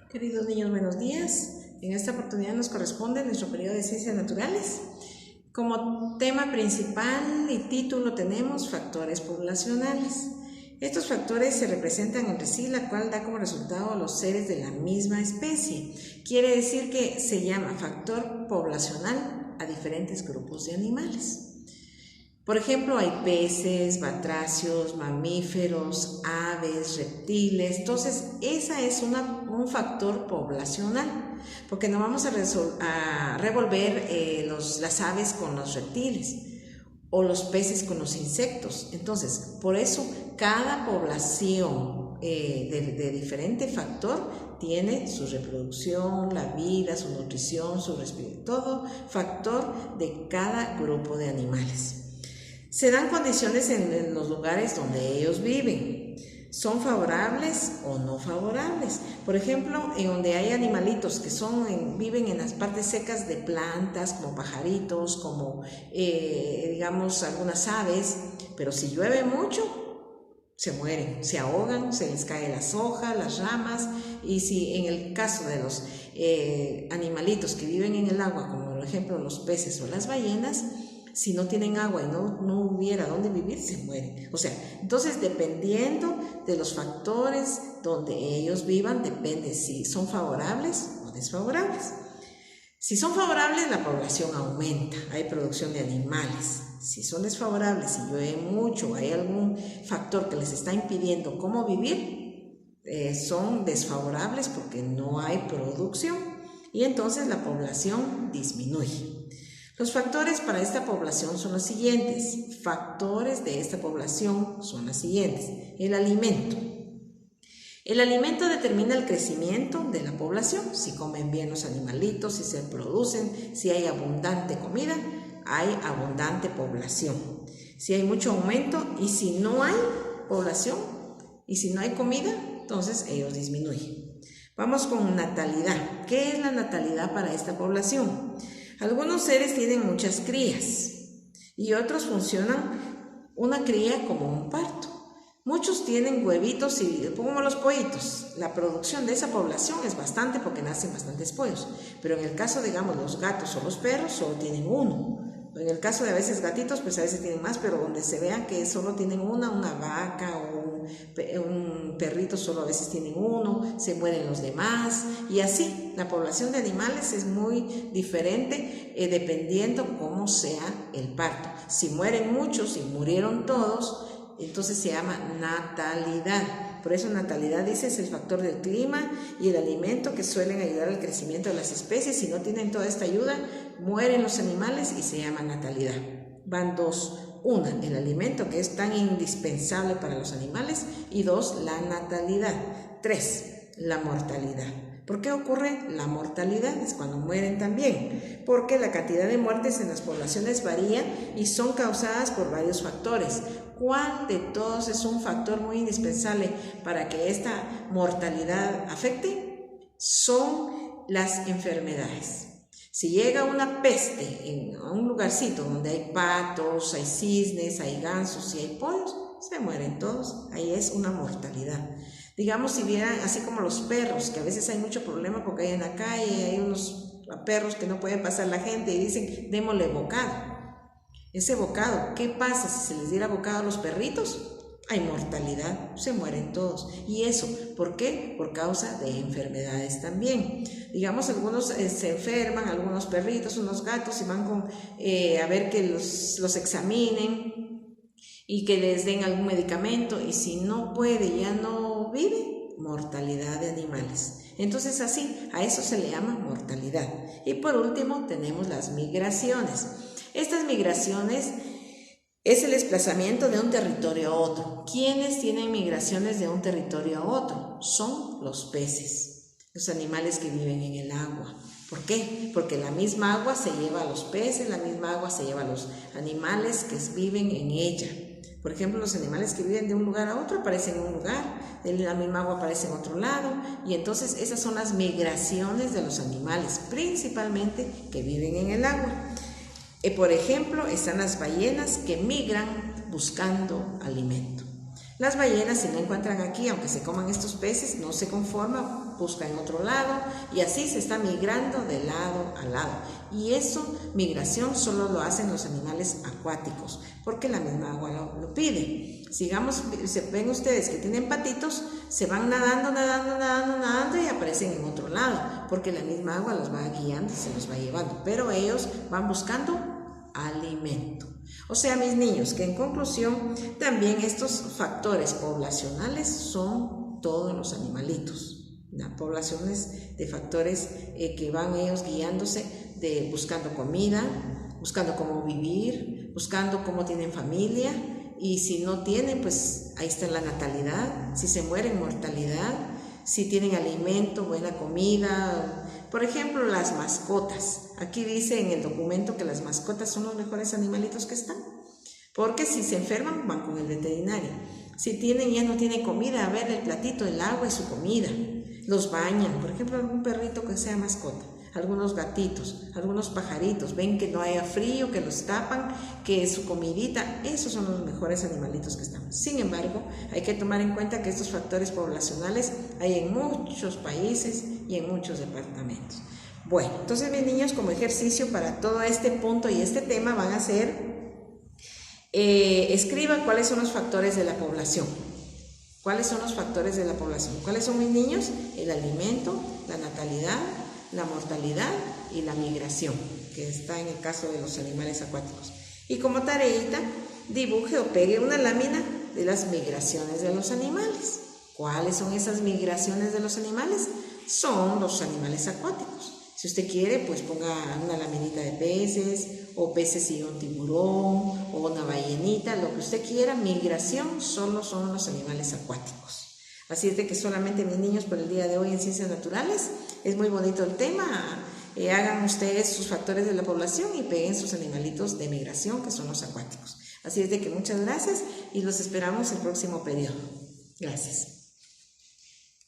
Queridos niños, buenos días. En esta oportunidad nos corresponde nuestro periodo de Ciencias Naturales. Como tema principal y título tenemos factores poblacionales. Estos factores se representan entre sí, la cual da como resultado a los seres de la misma especie. Quiere decir que se llama factor poblacional a diferentes grupos de animales. Por ejemplo, hay peces, batracios, mamíferos, aves, reptiles. Entonces, esa es un factor poblacional, porque no vamos a revolver las aves con los reptiles o los peces con los insectos. Entonces, por eso, cada población de diferente factor tiene su reproducción, la vida, su nutrición, su respiración, todo factor de cada grupo de animales. Se dan condiciones en los lugares donde ellos viven. ¿Son favorables o no favorables? Por ejemplo, en donde hay animalitos que viven en las partes secas de plantas, como pajaritos, como digamos algunas aves, pero si llueve mucho, se mueren, se ahogan, se les caen las hojas, las ramas, y si en el caso de los animalitos que viven en el agua, como por ejemplo los peces o las ballenas, si no tienen agua y no hubiera dónde vivir, se mueren. O sea, entonces dependiendo de los factores donde ellos vivan, depende si son favorables o desfavorables. Si son favorables, la población aumenta, hay producción de animales. Si son desfavorables, si llueve mucho, hay algún factor que les está impidiendo cómo vivir, son desfavorables porque no hay producción y entonces la población disminuye. Los factores para esta población son los siguientes. Factores de esta población son los siguientes. El alimento. El alimento determina el crecimiento de la población. Si comen bien los animalitos, si se producen, si hay abundante comida, hay abundante población. Si hay mucho aumento y si no hay población y si no hay comida, entonces ellos disminuyen. Vamos con natalidad. ¿Qué es la natalidad para esta población? Algunos seres tienen muchas crías y otros funcionan una cría como un parto. Muchos tienen huevitos y como los pollitos. La producción de esa población es bastante porque nacen bastantes pollos. Pero en el caso, digamos, los gatos o los perros solo tienen uno. En el caso de a veces gatitos, pues a veces tienen más, pero donde se vean que solo tienen una vaca o un perrito solo a veces tienen uno, se mueren los demás y así. La población de animales es muy diferente dependiendo cómo sea el parto. Si mueren muchos, si murieron todos, entonces se llama natalidad. Por eso natalidad, dice, es el factor del clima y el alimento que suelen ayudar al crecimiento de las especies. Si no tienen toda esta ayuda, mueren los animales y se llama natalidad. Van dos. Una, el alimento que es tan indispensable para los animales y dos, la natalidad. Tres, la mortalidad. ¿Por qué ocurre la mortalidad? Es cuando mueren también, porque la cantidad de muertes en las poblaciones varía y son causadas por varios factores. ¿Cuál de todos es un factor muy indispensable para que esta mortalidad afecte? Son las enfermedades. Si llega una peste en un lugarcito donde hay patos, hay cisnes, hay gansos y hay pollos, se mueren todos. Ahí es una mortalidad. Digamos, si vieran así como los perros, que a veces hay mucho problema porque hay en la calle, hay unos perros que no pueden pasar la gente y dicen, démosle bocado. Ese bocado, ¿qué pasa si se les diera bocado a los perritos? Hay mortalidad, se mueren todos. ¿Y eso por qué? Por causa de enfermedades también. Digamos, algunos se enferman, algunos perritos, unos gatos, y van a ver que los examinen y que les den algún medicamento, y si no puede, ya no vive, mortalidad de animales. Entonces así, a eso se le llama mortalidad. Y por último tenemos las migraciones. Estas migraciones es el desplazamiento de un territorio a otro. ¿Quiénes tienen migraciones de un territorio a otro? Son los peces, los animales que viven en el agua. ¿Por qué? Porque la misma agua se lleva a los peces, la misma agua se lleva a los animales que viven en ella. Por ejemplo, los animales que viven de un lugar a otro aparecen en un lugar, la misma agua aparece en otro lado, y entonces esas son las migraciones de los animales, principalmente que viven en el agua. Por ejemplo, están las ballenas que migran buscando alimento. Las ballenas, si no encuentran aquí, aunque se coman estos peces, no se conforman, busca en otro lado y así se está migrando de lado a lado. Y eso, migración, solo lo hacen los animales acuáticos, porque la misma agua lo pide. Sigamos, ven ustedes que tienen patitos, se van nadando y aparecen en otro lado, porque la misma agua los va guiando, se los va llevando, pero ellos van buscando alimento. O sea, mis niños, que en conclusión, también estos factores poblacionales son todos los animalitos, las poblaciones de factores que van ellos guiándose, buscando comida, buscando cómo vivir, buscando cómo tienen familia, y si no tienen, pues ahí está la natalidad, si se mueren, mortalidad, si tienen alimento, buena comida. Por ejemplo, las mascotas. Aquí dice en el documento que las mascotas son los mejores animalitos que están, porque si se enferman van con el veterinario. Si ya no tienen comida, a ver el platito, el agua y su comida. Los bañan, por ejemplo, algún perrito que sea mascota, algunos gatitos, algunos pajaritos, ven que no haya frío, que los tapan, que su comidita, esos son los mejores animalitos que están. Sin embargo, hay que tomar en cuenta que estos factores poblacionales hay en muchos países y en muchos departamentos. Bueno, entonces mis niños, como ejercicio para todo este punto y este tema van a ser, escriban cuáles son los factores de la población. ¿Cuáles son los factores de la población? ¿Cuáles son mis niños? El alimento, la natalidad, la mortalidad y la migración, que está en el caso de los animales acuáticos. Y como tareita, dibuje o pegue una lámina de las migraciones de los animales. ¿Cuáles son esas migraciones de los animales? Son los animales acuáticos. Si usted quiere, pues ponga una laminita de peces, o peces y un tiburón, o una ballenita, lo que usted quiera. Migración solo son los animales acuáticos. Así es de que solamente mis niños por el día de hoy en Ciencias Naturales, es muy bonito el tema, hagan ustedes sus factores de la población y peguen sus animalitos de migración que son los acuáticos. Así es de que muchas gracias y los esperamos el próximo periodo. Gracias.